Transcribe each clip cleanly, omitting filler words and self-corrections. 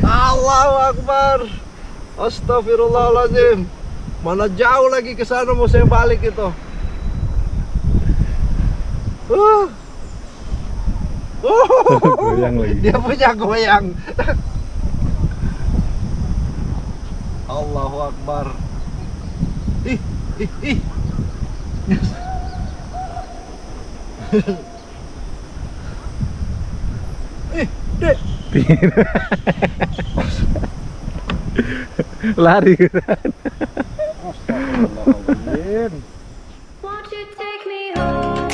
Allahu Akbar. Astagfirullahaladzim. Mana jauh lagi ke sana mau saya balik itu. Goyang lagi. Dia punya goyang. Allahu Akbar. Ih. Dek. Lari kan. Astagfirullahaladzim. Won't you take me home?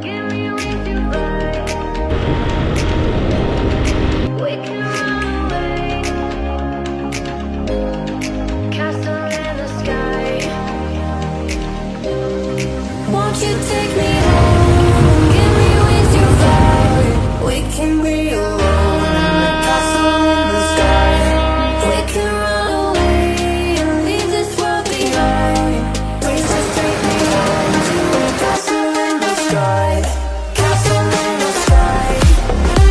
Give me with your vibe. We can run away. Castle in the sky. Won't you take me home? Give me with your vibe. We can be alone in the castle in the sky. We can run away and leave this world behind. Please just take me home to a castle in the sky. Castle in the sky. Castle in the sky.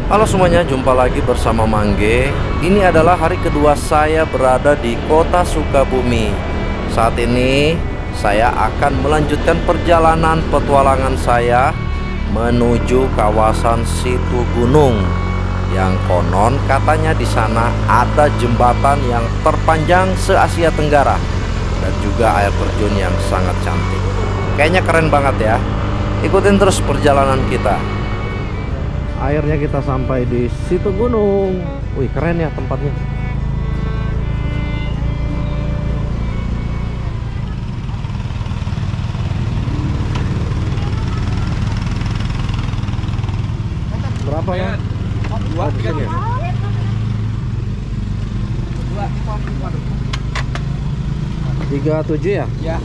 Halo semuanya, jumpa lagi bersama Mangge. Ini adalah hari kedua saya berada di kota Sukabumi. Saat ini saya akan melanjutkan perjalanan petualangan saya menuju kawasan Situ Gunung, yang konon katanya di sana ada jembatan yang terpanjang se-Asia Tenggara dan juga air terjun yang sangat cantik. Kayaknya keren banget ya. Ikutin terus perjalanan kita. Akhirnya kita sampai di Situ Gunung. Wih, keren ya tempatnya. Berapa ya? 37 ya? Ya.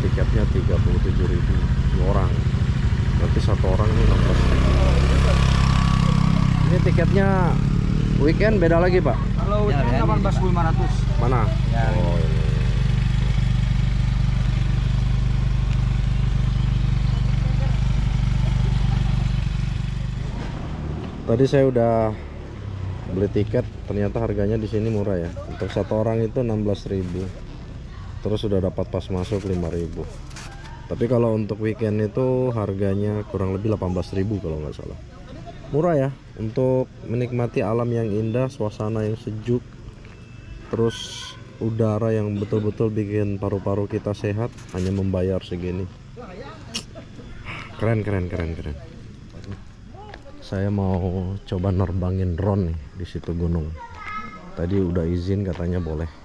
Tiketnya 37.000 dua orang. Berarti satu orang ini 16.000. Ini tiketnya weekend beda lagi, Pak? Kalau weekend 18.500. Mana? Ya. Oh, ini. Tadi saya udah beli tiket, ternyata harganya di sini murah ya. Untuk satu orang itu 16.000. Terus sudah dapat pas masuk 5.000. Tapi kalau untuk weekend itu harganya kurang lebih 18.000 kalau nggak salah. Murah ya, untuk menikmati alam yang indah, suasana yang sejuk, terus udara yang betul-betul bikin paru-paru kita sehat, hanya membayar segini. Keren. Saya mau coba nerbangin drone nih di Situ Gunung. Tadi udah izin, katanya boleh.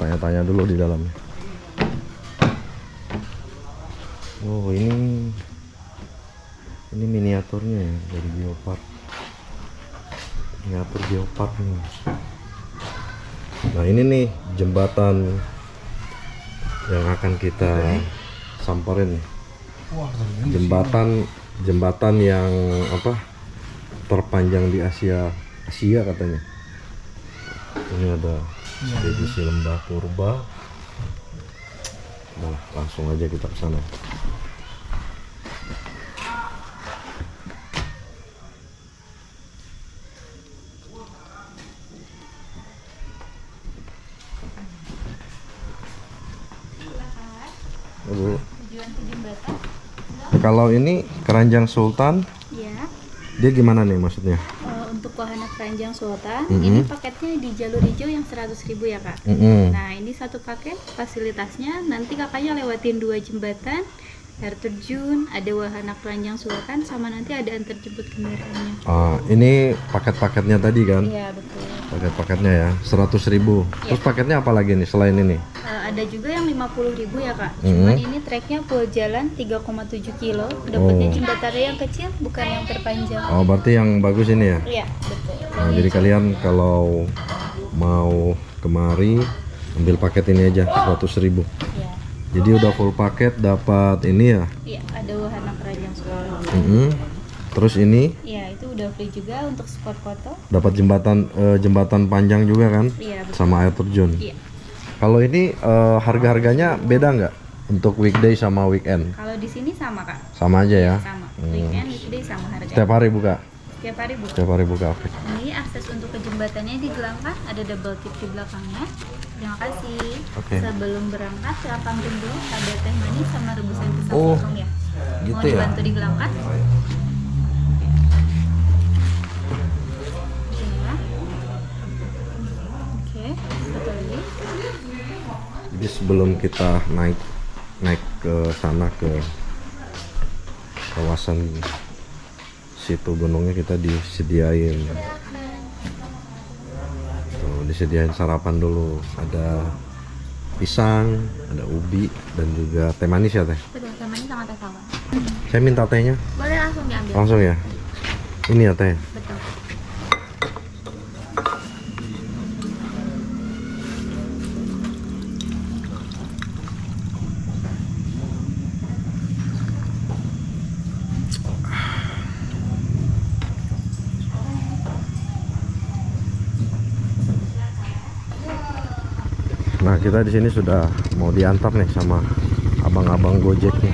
Tanya-tanya dulu di dalamnya. Oh, ini miniaturnya ya, dari Geopark. Miniatur Geopark nih. Nah, ini nih jembatan yang akan kita samperin. Jembatan yang apa? Terpanjang di Asia katanya. Ini ada ekspedisi lembah purba. Nah, langsung aja kita ke sana. Bu. Tujuan ke jembatan? Kalau ini Keranjang Sultan, Ya. dia gimana nih maksudnya? Untuk wahana Keranjang Sultan, Mm-mm. ini paketnya di jalur hijau yang 100.000 ya kak. Mm-mm. Nah ini satu paket fasilitasnya nanti kakaknya lewatin 2 jembatan, air terjun, ada wahana Keranjang Sultan, sama nanti ada antar jemput kendaraannya. Ini paket-paketnya tadi kan? Iya betul. Paket-paketnya ya 100.000. Terus paketnya apa lagi nih selain ini? Ada juga yang 50.000 ya kak. Cuman ini treknya full jalan 3,7 kilo. Dapatnya jembatannya yang kecil, bukan yang terpanjang. Oh, berarti yang bagus ini ya? Iya betul. Nah, jadi kalian kalau mau kemari ambil paket ini aja 100.000. Iya. Jadi udah full paket dapat ini ya? Iya ada wahana Keranjang Sultan. Terus ini Iya, itu udah free juga untuk spot foto. dapat jembatan panjang juga kan? Iya, betul. Sama air terjun. Iya. Kalau ini harga-harganya beda nggak untuk weekday sama weekend? Kalau di sini sama, Kak. Sama aja ya? Sama. Weekend, weekday sama harga. Setiap hari buka? Setiap hari buka. Setiap hari buka, oke. Ini akses untuk ke jembatannya di Gelangkat, ada double tip di belakangnya. Terima kasih. Oke. Sebelum berangkat, silakan tunggu ada teh manis sama rebusan pisang Oh, potong ya. gitu Mau ya? dibantu di Gelangkat? Oke, satu lagi. Jadi sebelum kita naik ke sana ke kawasan situ gunungnya, kita disediain sarapan dulu. Ada pisang, ada ubi, dan juga teh manis ya teh. Betul, teh manis sama teh tawar. Saya minta tehnya Boleh langsung diambil. langsung ya. Ini ya teh. Betul. Nah, kita di sini sudah mau diantar nih sama abang-abang Gojek nih.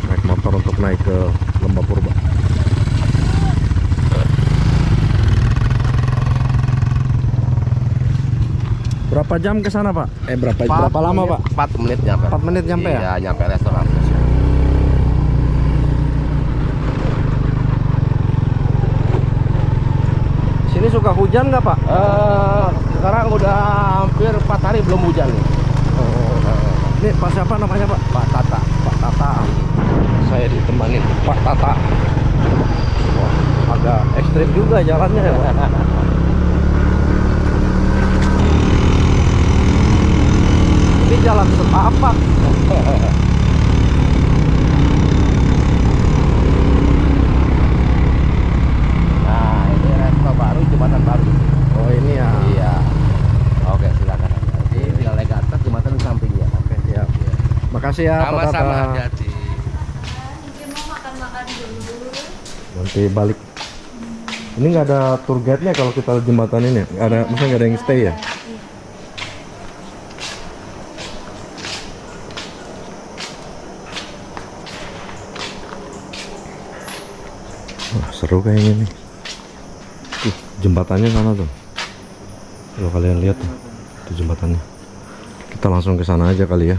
Naik motor untuk naik ke Lembah Purba. Berapa jam ke sana, Pak? Berapa lama, Pak? 4 menit nyampe. 4 menit nyampe ya? Iya, nyampe restoran. Sini suka hujan nggak, Pak? Sekarang udah hampir 4 hari belum hujan nih. Ini Pak siapa namanya, Pak? Pak Tata. Pak Tata. Saya ditemani Pak Tata. Wah, agak ekstrim juga jalannya ya, Pak. Ini jalan setapak. Nah, ini resto baru, jembatan baru. Oh, ini ya. Iya. Oke, silakan. Jadi tinggal naik ke atas, jembatan di sampingnya. Oke, siap. Makasih ya, Pak Tata. Sama-sama, hati-hati. Mungkin mau makan-makan dulu. Nanti balik. Ini nggak ada tour guide-nya kalau kita lihat jembatan ini. Nggak ada, maksudnya nggak ada yang stay ya? Wah, seru kayaknya nih. Tuh, jembatannya sana tuh. Kalau kalian lihat tuh, tuh jembatannya. Kita langsung ke sana aja kali ya.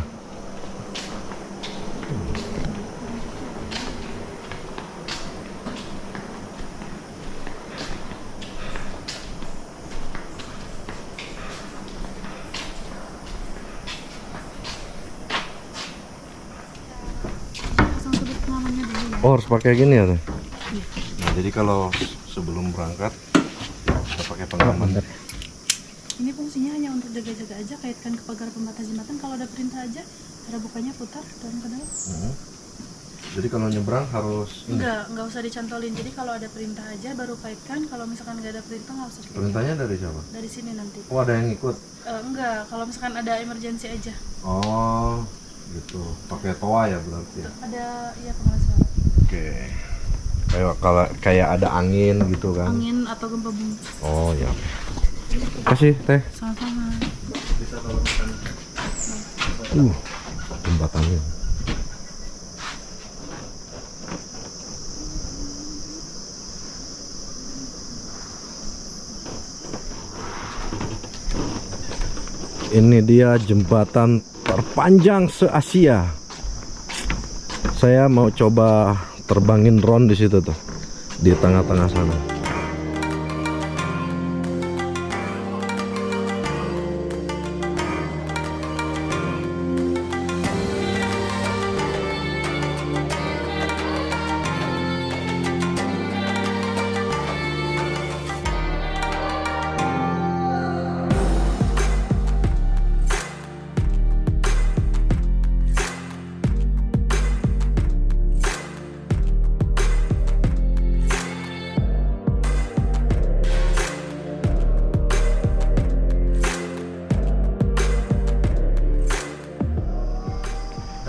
Langsung tutup pengamannya dulu ya. Oh, harus pakai gini ya, Teh? Nah, jadi kalau sebelum berangkat kita pakai pengaman. Ini fungsinya hanya untuk jaga-jaga aja, kaitkan ke pagar pembatas jembatan. Kalau ada perintah aja, cara bukanya putar dorong ke dalam. Jadi kalau nyebrang harus ini. Enggak usah dicantolin. Jadi kalau ada perintah aja baru kaitkan. Kalau misalkan nggak ada perintah nggak usah dikaitkan. Perintahnya dari siapa? Dari sini nanti. Oh, ada yang ikut. Enggak, kalau misalkan ada emergency aja. Oh, gitu. Pakai toa ya berarti ya. Ada iya pengeras suara. Oke. Kayak ada angin gitu kan. Angin atau gempa bumi. Oh, ya. Kasih teh. Sama-sama. Jembatannya. Ini dia jembatan terpanjang se-Asia. Saya mau coba terbangin drone di situ tuh, di tengah-tengah sana.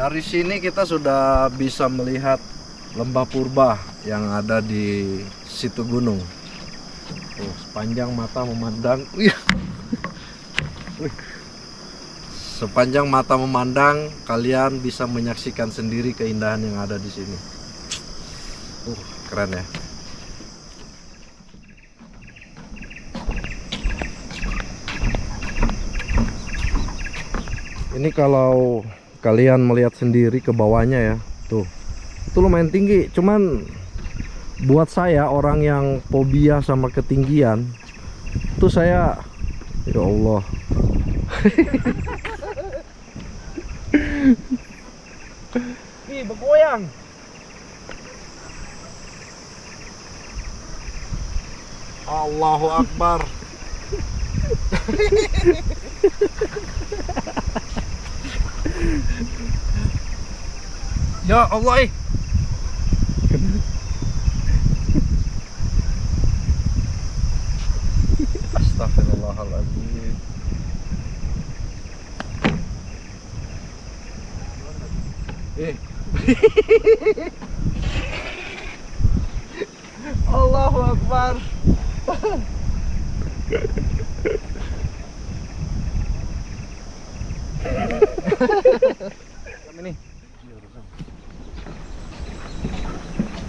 Dari sini kita sudah bisa melihat lembah purba yang ada di situ gunung. Tuh, sepanjang mata memandang. Sepanjang mata memandang, kalian bisa menyaksikan sendiri keindahan yang ada di sini. Keren ya. Ini kalau kalian melihat sendiri ke bawahnya ya, tuh itu lumayan tinggi. Cuman buat saya orang yang fobia sama ketinggian tuh, saya ya Allah. Ih, bergoyang. Allahu Akbar. Ya Allah. Astagfirullahaladzim. Allahu Akbar. Ini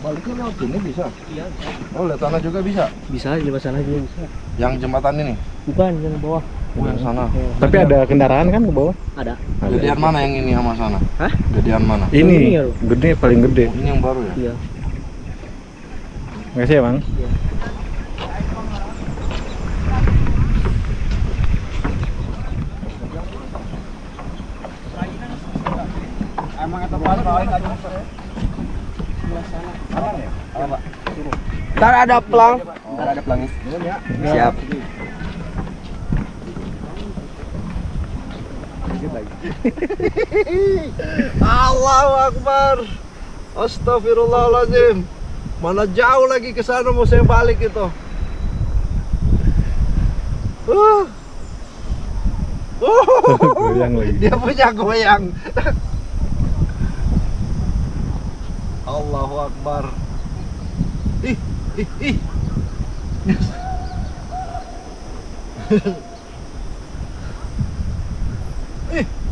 baliknya lewat sini bisa? Iya. Oh, lewat sana juga bisa? Bisa di sana juga bisa. Yang jembatan ini? Bukan yang bawah. Oh, yang sana. Tapi ada kendaraan kan ke bawah? Ada. Gedean mana yang ini sama sana? Hah? Gedean mana? Ini gede, paling gede. Oh, ini yang baru ya? Iya. Makasih ya Bang. Iya. Emang itu pas paling aja. Ntar ada pelang. Ntar ada pelangnya. Siap. Allahu Akbar. Astagfirullahaladzim. Mana jauh lagi ke sana mau saya balik itu. Goyang lagi. Dia punya goyang. Allahu Akbar. Ih.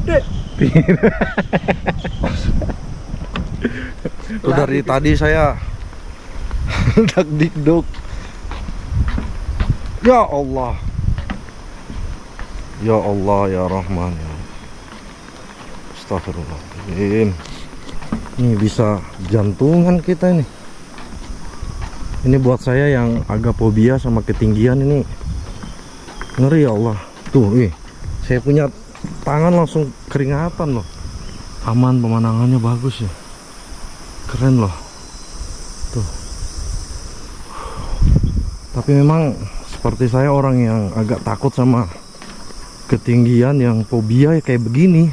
Dek. Tuh dari tadi saya dak-dikduk. Ya Allah. Ya Allah, ya Rahman, ya. Astagfirullahaladzim. Ini bisa jantungan kita ini. Ini buat saya yang agak fobia sama ketinggian ini. Ngeri ya Allah. Tuh, saya punya tangan langsung keringatan loh. Aman, pemandangannya bagus ya. Keren loh. Tuh. Tapi memang seperti saya orang yang agak takut sama ketinggian, yang fobia ya kayak begini.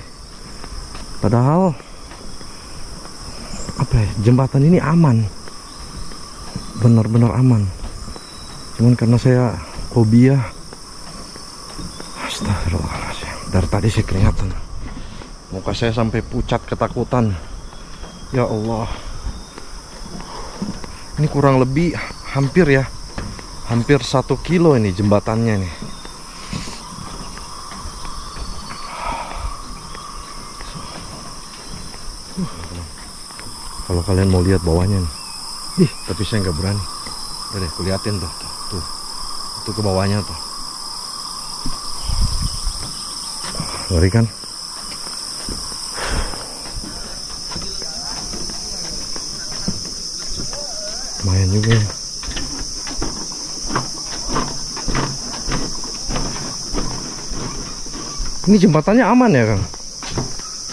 Padahal apa jembatan ini aman, benar-benar aman. Cuman karena saya fobia, astagfirullahaladzim, dari tadi sih kelihatan muka saya sampai pucat ketakutan. Ya Allah, ini kurang lebih hampir 1 kilo ini jembatannya nih. Kalau kalian mau lihat bawahnya nih, tapi saya nggak berani. Udah deh, kuliatin tuh, itu ke bawahnya tuh. Ngeri kan? Lumayan juga ya. Ini jembatannya aman ya, Kang?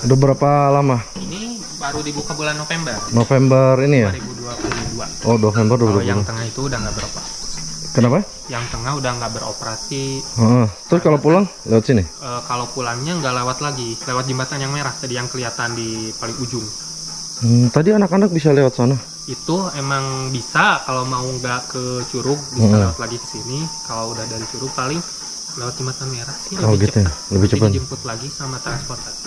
Udah berapa lama? Ini baru dibuka bulan November November ini ya? 2022. Oh, November Kalau 2022. yang tengah itu udah nggak beroperasi. Kenapa? Yang tengah udah nggak beroperasi. Terus kalau pulang lewat sini? Kalau pulangnya nggak lewat lagi, lewat jembatan yang merah tadi yang kelihatan di paling ujung. Tadi anak-anak bisa lewat sana. Itu emang bisa kalau mau nggak ke Curug bisa lewat lagi ke sini. Kalau udah dari Curug paling lewat jembatan merah sih Oh, lebih gitu ya? cepat. Lebih cepat. Dijemput lagi sama transportasi.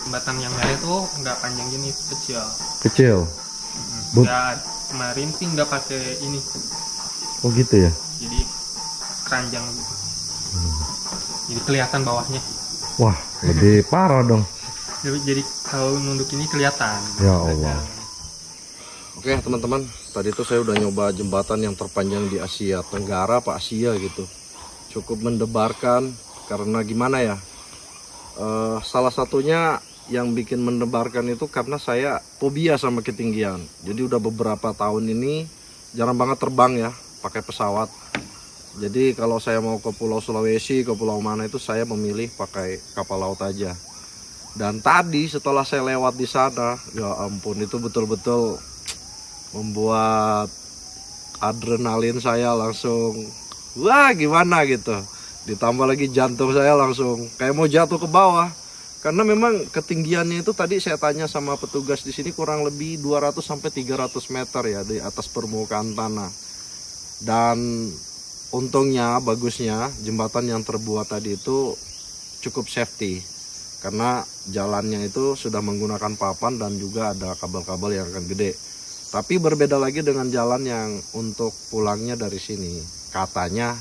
Jembatan yang merah itu nggak panjang gini, kecil. Kecil. But- Nggak, kemarin sih nggak pakai ini, Oh gitu ya? jadi keranjang. Jadi kelihatan bawahnya. Wah, lebih parah dong. Jadi kalau nunduk ini kelihatan. Ya Allah. Oke teman-teman, tadi tuh saya udah nyoba jembatan yang terpanjang di Asia Tenggara, Pak, Asia gitu. Cukup mendebarkan karena gimana ya? Salah satunya yang bikin mendebarkan itu karena saya fobia sama ketinggian. Jadi udah beberapa tahun ini jarang banget terbang ya, pakai pesawat. Jadi kalau saya mau ke Pulau Sulawesi, ke pulau mana itu saya memilih pakai kapal laut aja. Dan tadi setelah saya lewat di sana, ya ampun, itu betul-betul membuat adrenalin saya langsung wah gimana gitu. Ditambah lagi jantung saya langsung kayak mau jatuh ke bawah. Karena memang ketinggiannya itu tadi saya tanya sama petugas di sini kurang lebih 200 sampai 300 meter ya di atas permukaan tanah. Dan untungnya, bagusnya jembatan yang terbuat tadi itu cukup safety. Karena jalannya itu sudah menggunakan papan dan juga ada kabel-kabel yang akan gede. Tapi berbeda lagi dengan jalan yang untuk pulangnya dari sini. Katanya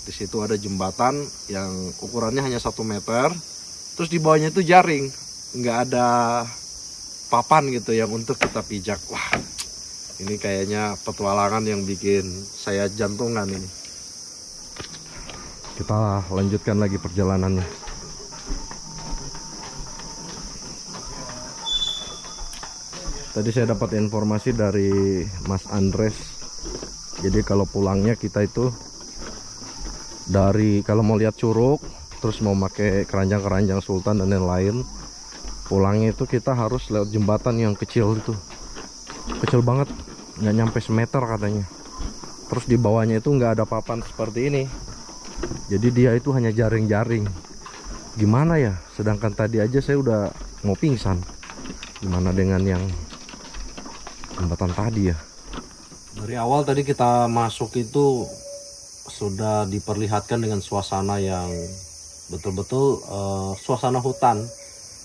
di situ ada jembatan yang ukurannya hanya 1 meter. Terus di bawahnya itu jaring, nggak ada papan gitu yang untuk kita pijak. Wah, ini kayaknya petualangan yang bikin saya jantungan ini. Kita lanjutkan lagi perjalanannya. Tadi saya dapat informasi dari Mas Andres. Jadi kalau pulangnya kita itu dari, kalau mau lihat Curug terus mau pakai keranjang-keranjang Sultan dan lain-lain, pulangnya itu kita harus lewat jembatan yang kecil itu, kecil banget, nggak nyampe semeter katanya. Terus di bawahnya itu nggak ada papan seperti ini, jadi dia itu hanya jaring-jaring. Gimana ya, sedangkan tadi aja saya udah mau pingsan, gimana dengan yang jembatan tadi ya. Dari awal tadi kita masuk itu sudah diperlihatkan dengan suasana yang betul-betul suasana hutan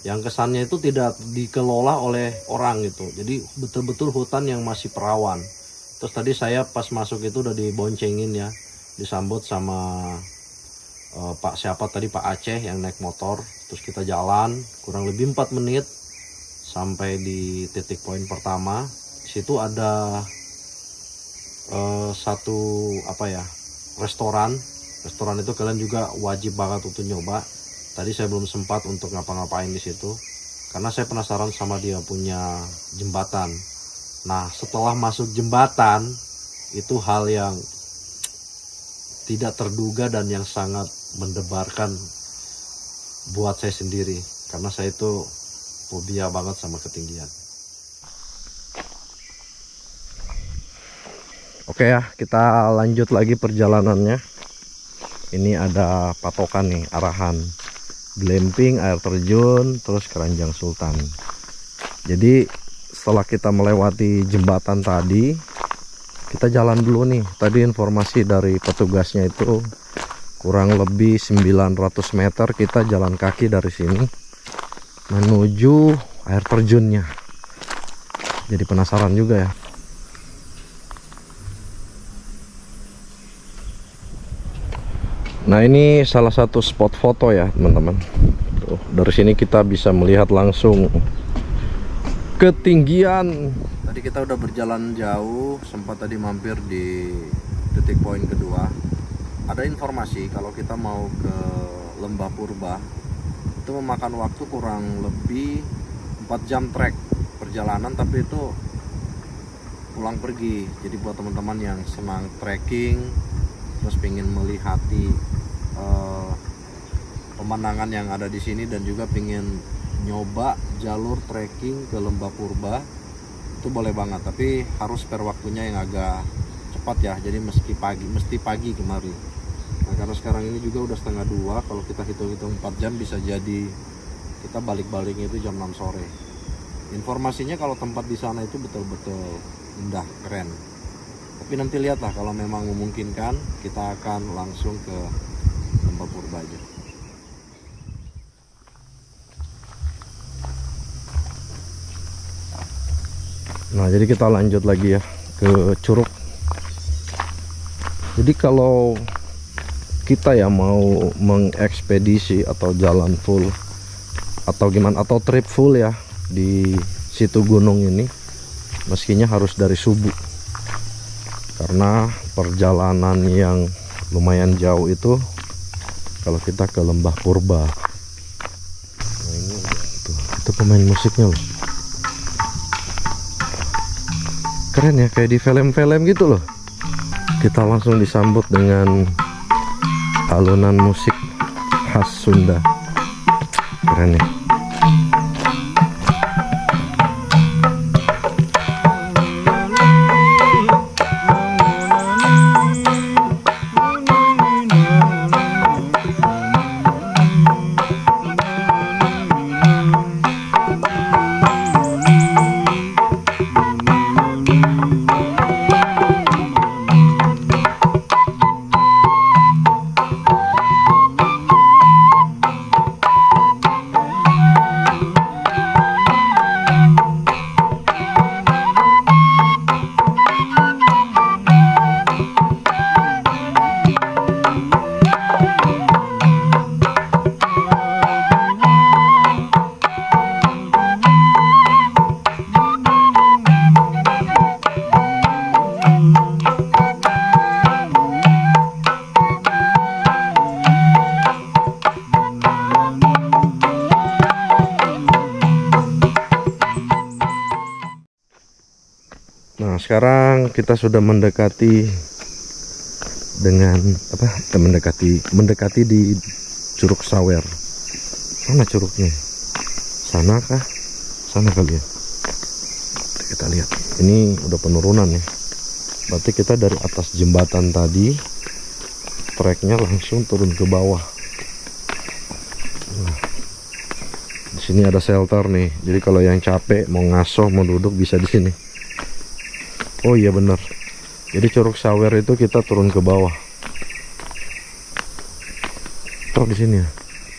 yang kesannya itu tidak dikelola oleh orang gitu. Jadi betul-betul hutan yang masih perawan. Terus tadi saya pas masuk itu udah diboncengin ya, disambut sama Pak siapa tadi, Pak Aceh yang naik motor. Terus kita jalan kurang lebih 4 menit sampai di titik poin pertama. Di situ ada satu restoran itu kalian juga wajib banget untuk nyoba. Tadi saya belum sempat untuk ngapa-ngapain di situ karena saya penasaran sama dia punya jembatan. Nah, setelah masuk jembatan itu hal yang tidak terduga dan yang sangat mendebarkan buat saya sendiri karena saya itu fobia banget sama ketinggian. Oke ya, kita lanjut lagi perjalanannya. Ini ada patokan nih, arahan glamping, air terjun, terus keranjang Sultan. Jadi setelah kita melewati jembatan tadi, kita jalan dulu nih. Tadi informasi dari petugasnya itu kurang lebih 900 meter kita jalan kaki dari sini menuju air terjunnya. Jadi penasaran juga ya. Nah, ini salah satu spot foto ya teman-teman. Tuh, dari sini kita bisa melihat langsung ketinggian. Tadi kita udah berjalan jauh, sempat tadi mampir di titik poin kedua. Ada informasi kalau kita mau ke Lembah Purba itu memakan waktu kurang lebih 4 jam trek perjalanan, tapi itu pulang pergi. Jadi buat teman-teman yang senang trekking terus pengen melihati pemandangan yang ada di sini dan juga pengen nyoba jalur trekking ke Lembah Purba, itu boleh banget, tapi harus spare waktunya yang agak cepat ya. Jadi mesti pagi kemari. Nah, karena sekarang ini juga udah 1:30, kalau kita hitung-hitung 4 jam bisa jadi kita balik-baliknya itu jam 6 sore. Informasinya kalau tempat di sana itu betul-betul indah, keren. Tapi nanti lihatlah, kalau memang memungkinkan kita akan langsung ke Lembah Purba aja. Nah, jadi kita lanjut lagi ya ke Curug. Jadi kalau kita ya mau mengekspedisi atau jalan full atau gimana, atau trip full ya di situ gunung ini, meskinya harus dari subuh, karena perjalanan yang lumayan jauh itu kalau kita ke Lembah Purba. Nah, ini tuh, itu pemain musiknya loh, keren ya, kayak di film-film gitu loh. Kita langsung disambut dengan alunan musik khas Sunda, keren ya. Nah, sekarang kita sudah mendekati dengan apa? Mendekati di Curug Sawer. Mana curugnya? Sana kah? Sana kali ya. Kita lihat. Ini udah penurunan ya. Berarti kita dari atas jembatan tadi treknya langsung turun ke bawah. Nah, di sini ada shelter nih. Jadi kalau yang capek mau ngasoh mau duduk bisa di sini. Oh iya bener. Jadi Curug Sawer itu kita turun ke bawah. Oh di sini ya.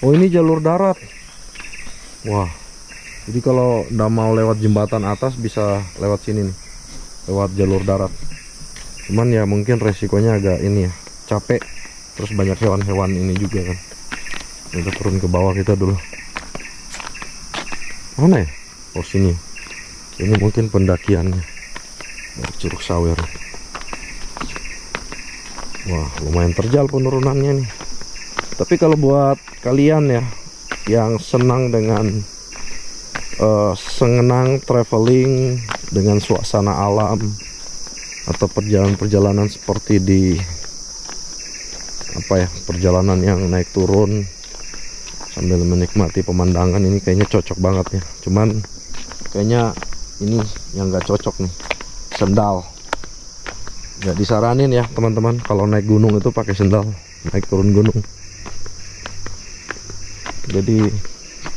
Oh ini jalur darat. Wah. Jadi kalau udah mau lewat jembatan atas bisa lewat sini nih. Lewat jalur darat. Cuman ya mungkin resikonya agak ini ya, capek. Terus banyak hewan-hewan ini juga kan. Kita turun ke bawah kita dulu. Mana ya? Oh sini. Ini mungkin pendakiannya. Dari Curug Sawer. Wah, lumayan terjal penurunannya nih. Tapi kalau buat kalian ya yang senang dengan senang traveling dengan suasana alam atau perjalanan-perjalanan seperti di apa ya, perjalanan yang naik turun sambil menikmati pemandangan, ini kayaknya cocok banget ya. Cuman kayaknya ini yang nggak cocok nih, sendal. Nggak disaranin ya teman-teman kalau naik gunung itu pakai sendal naik turun gunung. Jadi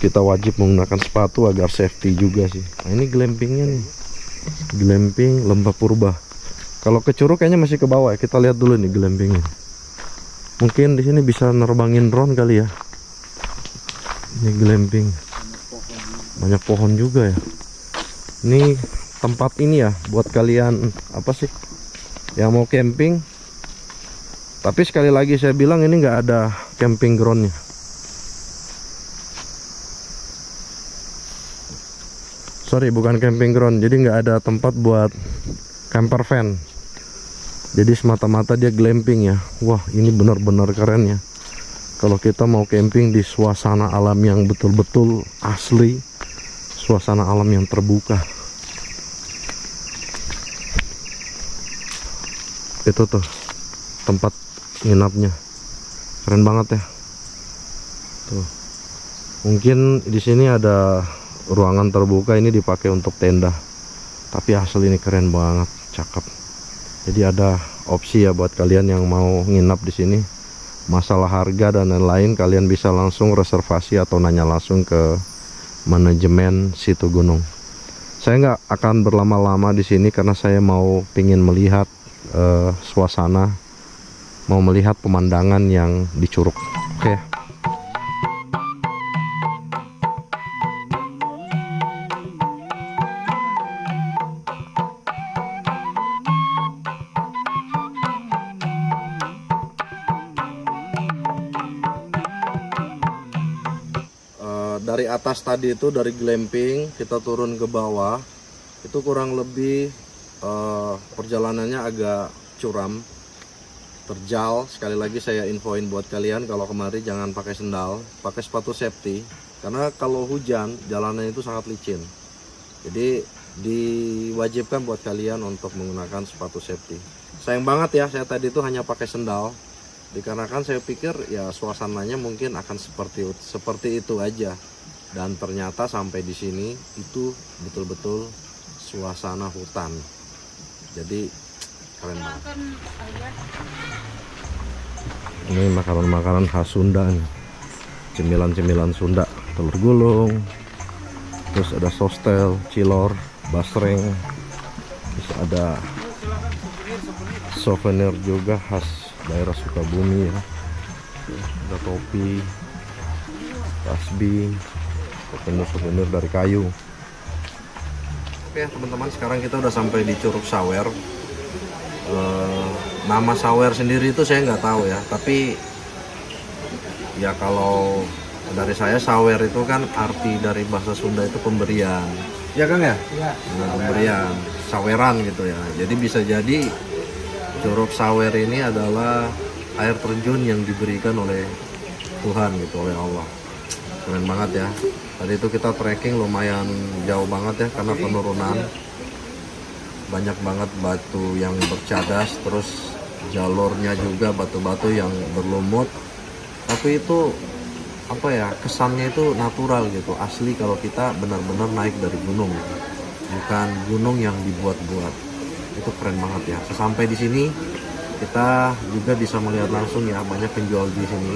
kita wajib menggunakan sepatu agar safety juga sih. Nah ini glampingnya nih. Glamping Lembah Purba. Kalau ke Curug kayaknya masih ke bawah ya. Kita lihat dulu nih glampingnya. Mungkin di sini bisa nerbangin drone kali ya. Ini glamping. Banyak pohon juga ya. Ini tempat ini ya buat kalian apa sih yang mau camping. Tapi sekali lagi saya bilang ini nggak ada camping groundnya. Sorry, bukan camping ground. Jadi nggak ada tempat buat camper van. Jadi semata-mata dia glamping ya. Wah, ini benar-benar keren ya. Kalau kita mau camping di suasana alam yang betul-betul asli, suasana alam yang terbuka. Itu tuh tempat nginapnya. Keren banget ya. Tuh. Mungkin di sini ada ruangan terbuka, ini dipakai untuk tenda. Tapi asli ini keren banget, cakep. Jadi ada opsi ya buat kalian yang mau nginap di sini. Masalah harga dan lain-lain kalian bisa langsung reservasi atau nanya langsung ke manajemen situ gunung. Saya nggak akan berlama-lama di sini karena saya mau pingin melihat suasana, mau melihat pemandangan yang di Curug. Oke. Dari atas tadi itu, dari glamping kita turun ke bawah itu kurang lebih perjalanannya agak curam, terjal. Sekali lagi saya infoin buat kalian, kalau kemari jangan pakai sendal, pakai sepatu safety, karena kalau hujan jalanan itu sangat licin. Jadi diwajibkan buat kalian untuk menggunakan sepatu safety. Sayang banget ya, saya tadi itu hanya pakai sendal, dikarenakan saya pikir ya suasananya mungkin akan seperti itu aja. Dan ternyata sampai di sini itu betul-betul suasana hutan. Jadi keren banget. Ini makanan-makanan khas Sunda nih. Cemilan-cemilan Sunda, telur gulung, terus ada sostel, cilor, basreng, terus ada souvenir juga khas daerah Sukabumi ya. Ada topi, tasbih, souvenir dari kayu. Oke teman-teman, sekarang kita udah sampai di Curug Sawer. Nama Sawer sendiri itu saya nggak tahu ya, tapi ya kalau dari saya Sawer itu kan arti dari bahasa Sunda itu pemberian, ya Kang ya? Iya. Nah, pemberian, saweran gitu ya. Jadi bisa jadi Curug Sawer ini adalah air terjun yang diberikan oleh Tuhan gitu, oleh Allah. Keren banget ya. Tadi itu kita trekking lumayan jauh banget ya, karena penurunan. Banyak banget batu yang bercadas, terus jalurnya juga batu-batu yang berlumut. Tapi itu apa ya, kesannya itu natural gitu, asli kalau kita benar-benar naik dari gunung, bukan gunung yang dibuat-buat. Itu keren banget ya. Sesampai di sini kita juga bisa melihat langsung ya, banyak penjual di sini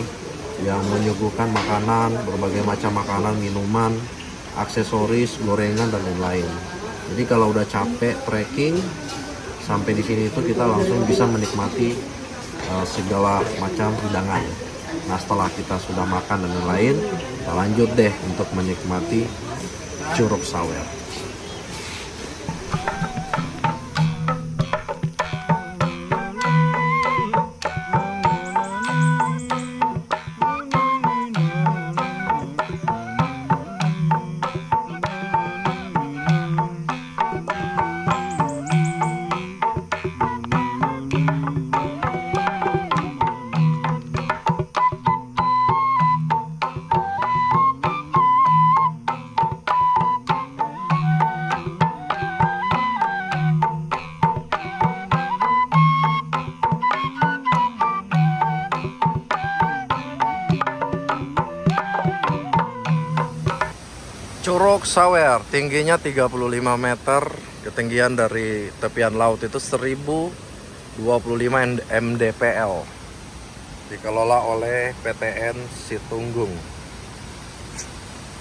yang menyuguhkan makanan, berbagai macam makanan, minuman, aksesoris, gorengan dan lain-lain. Jadi kalau udah capek trekking sampai di sini itu kita langsung bisa menikmati segala macam hidangan. Nah setelah kita sudah makan dan lain-lain, kita lanjut deh untuk menikmati Curug Sawer. Curug Sawer tingginya 35 meter, ketinggian dari tepian laut itu 1025 mdpl. Dikelola oleh PTN Situnggung.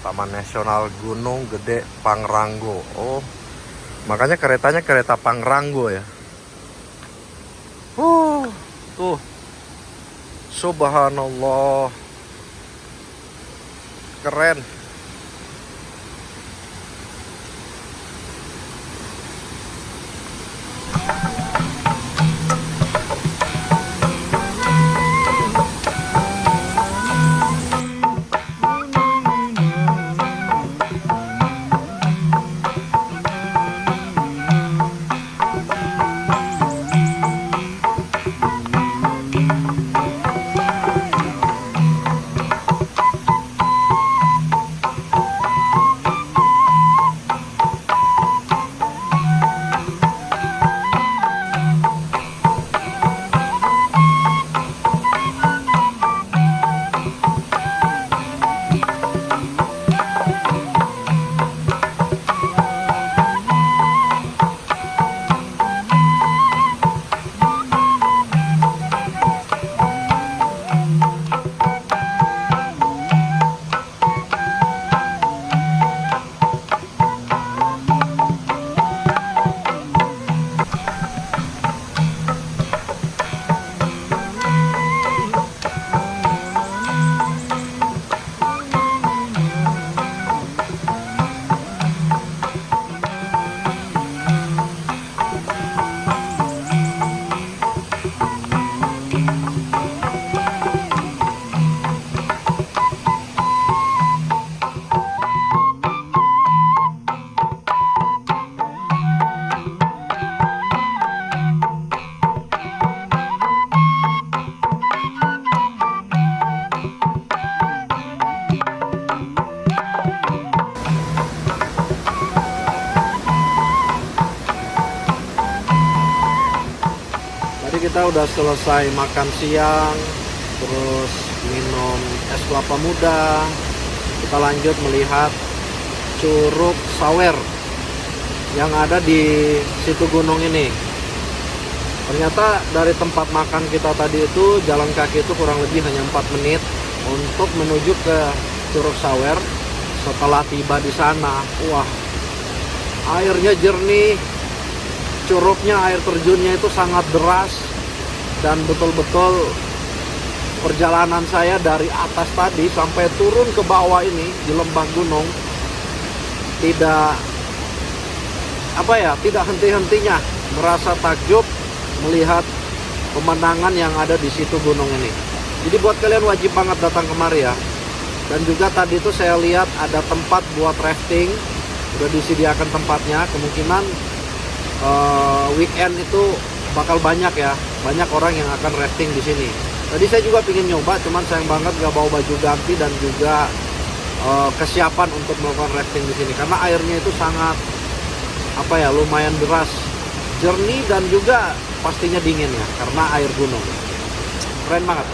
Taman Nasional Gunung Gede Pangrango. Oh, Makanya keretanya kereta Pangrango ya. Tuh. Subhanallah. Keren. Kita udah selesai makan siang, terus minum es kelapa muda. Kita lanjut melihat Curug Sawer yang ada di situ gunung ini. Ternyata dari tempat makan kita tadi itu jalan kaki itu kurang lebih hanya 4 menit untuk menuju ke Curug Sawer. Setelah tiba di sana, wah, airnya jernih, curugnya, air terjunnya itu sangat deras. Dan betul-betul perjalanan saya dari atas tadi sampai turun ke bawah ini di lembah gunung tidak henti-hentinya, merasa takjub melihat pemandangan yang ada di situ gunung ini. Jadi buat kalian wajib banget datang kemari ya. Dan juga tadi itu saya lihat ada tempat buat rafting, udah disediakan tempatnya. Kemungkinan weekend itu bakal banyak ya, banyak orang yang akan rafting di sini. Tadi saya juga pingin nyoba, cuman sayang banget gak bawa baju ganti dan juga kesiapan untuk melakukan rafting di sini karena airnya itu sangat lumayan deras, jernih dan juga pastinya dingin ya karena air gunung. Keren banget.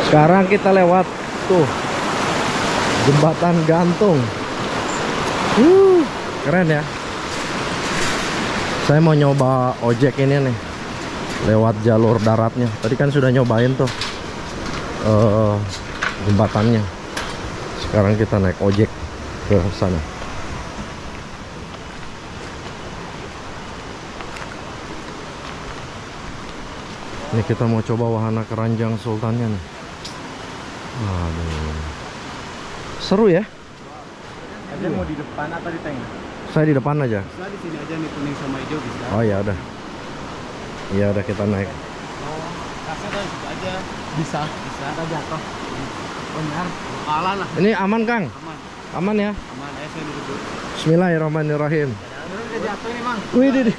Sekarang kita lewat tuh jembatan gantung. Keren ya. Saya mau nyoba ojek ini nih lewat jalur daratnya. Tadi kan sudah nyobain tuh jembatannya. Sekarang kita naik ojek ke sana. Ini kita mau coba wahana keranjang sultannya nih. Aduh, seru ya. Aja mau di depan atau di tengah? Saya di depan aja. Bisa di sini aja nih, kuning sama hijau bisa. Oh ya udah. Ya udah kita naik. Kasih dari situ aja. Bisa. Ada jatuh. Benar. Kalah lah. Ini aman Kang? Aman. Aman ya? Aman. Saya duduk. Bismillahirrahmanirrahim. Udah jatuh ini Mang. Wih deh.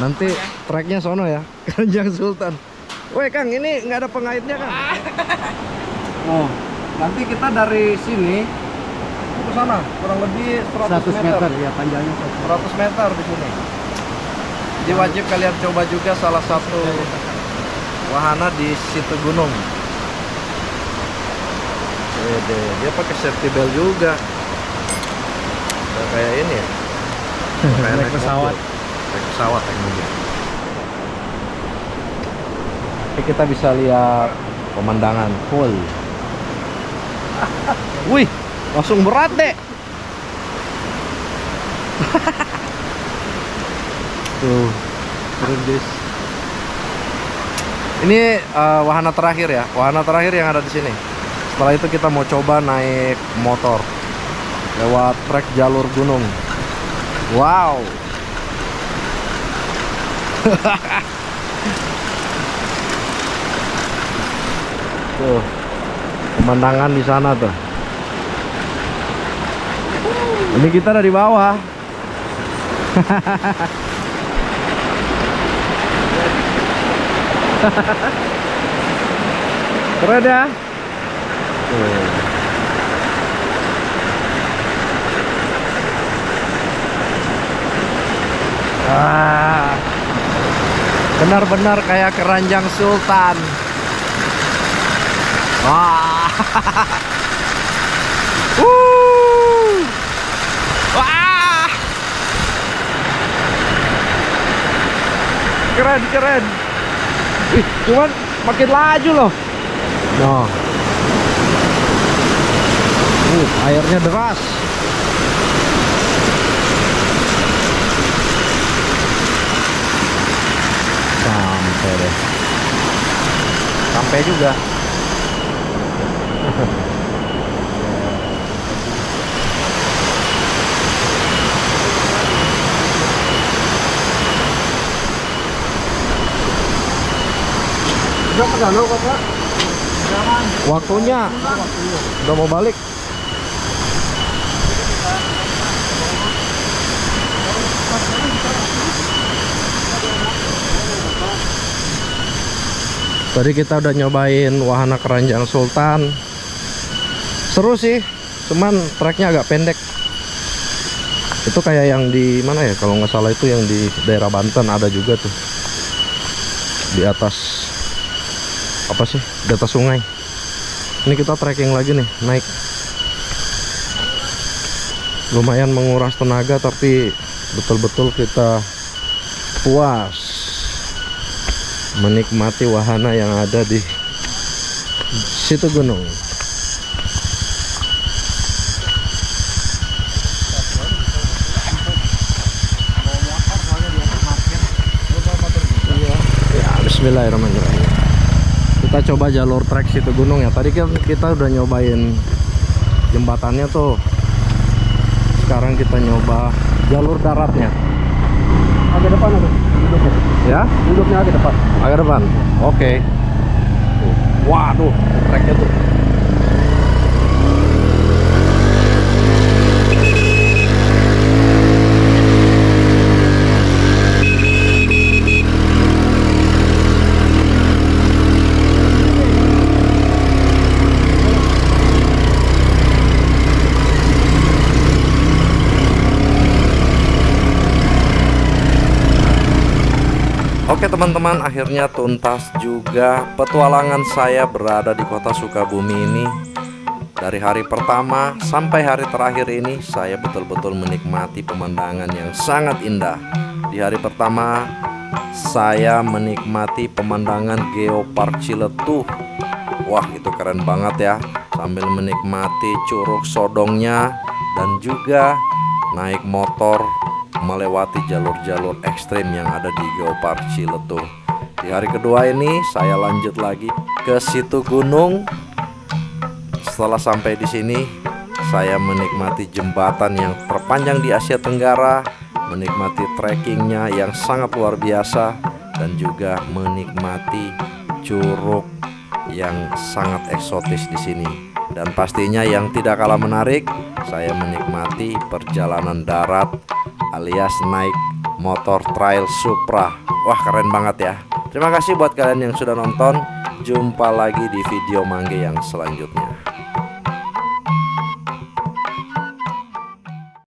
Nanti treknya sono ya. Keranjang Sultan. Woi Kang, ini nggak ada pengaitnya Kang? Oh, nanti kita dari sini ke sana kurang lebih 100 meter ya panjangnya. 100 meter di sini. Jadi wajib kalian coba juga salah satu wahana di situ gunung. Dia pakai safety belt juga. Kayak ini ya. Kayak naik pesawat. Naik pesawat, naik mobil. Tapi kita bisa lihat pemandangan full. Wih, langsung berat deh. Tuh, keren guys. Ini wahana terakhir ya, wahana terakhir yang ada di sini. Setelah itu kita mau coba naik motor lewat trek jalur gunung. Wow. Tuh, pemandangan di sana tuh. Ini kita dari bawah. Keren ya. Benar-benar kayak keranjang sultan. Wah. Wah. Keren. Ih, cuman makin laju loh. Nah. Airnya deras. Sampai deh. Sampai juga. Waktunya udah mau balik. Tadi kita udah nyobain wahana keranjang sultan. Seru sih, cuman treknya agak pendek. Itu kayak yang di mana ya, kalau nggak salah itu yang di daerah Banten ada juga tuh. Di atas apa sih, di atas sungai. Ini kita trekking lagi nih, naik. Lumayan menguras tenaga, tapi betul-betul kita puas menikmati wahana yang ada di situ gunung. Ya, bismillahirrahmanirrahim. Kita coba jalur trek situ gunung ya. Tadi kan kita udah nyobain jembatannya tuh. Sekarang kita nyoba jalur daratnya. Agak depan ada. Ya? Duduknya agak depan. Agak depan. Oke. Waduh, treknya tuh. Oke teman-teman, akhirnya tuntas juga petualangan saya berada di kota Sukabumi ini. Dari hari pertama sampai hari terakhir ini, saya betul-betul menikmati pemandangan yang sangat indah. Di hari pertama, saya menikmati pemandangan Geopark Ciletuh. Wah, itu keren banget ya. Sambil menikmati curug sodongnya dan juga naik motor melewati jalur-jalur ekstrim yang ada di Geopark Ciletuh. Di hari kedua ini saya lanjut lagi ke situ gunung. Setelah sampai di sini, saya menikmati jembatan yang terpanjang di Asia Tenggara, menikmati trekkingnya yang sangat luar biasa, dan juga menikmati curug yang sangat eksotis di sini. Dan pastinya yang tidak kalah menarik, saya menikmati perjalanan darat alias naik motor trail Supra. Wah, keren banget ya. Terima kasih buat kalian yang sudah nonton. Jumpa lagi di video Mangge yang selanjutnya.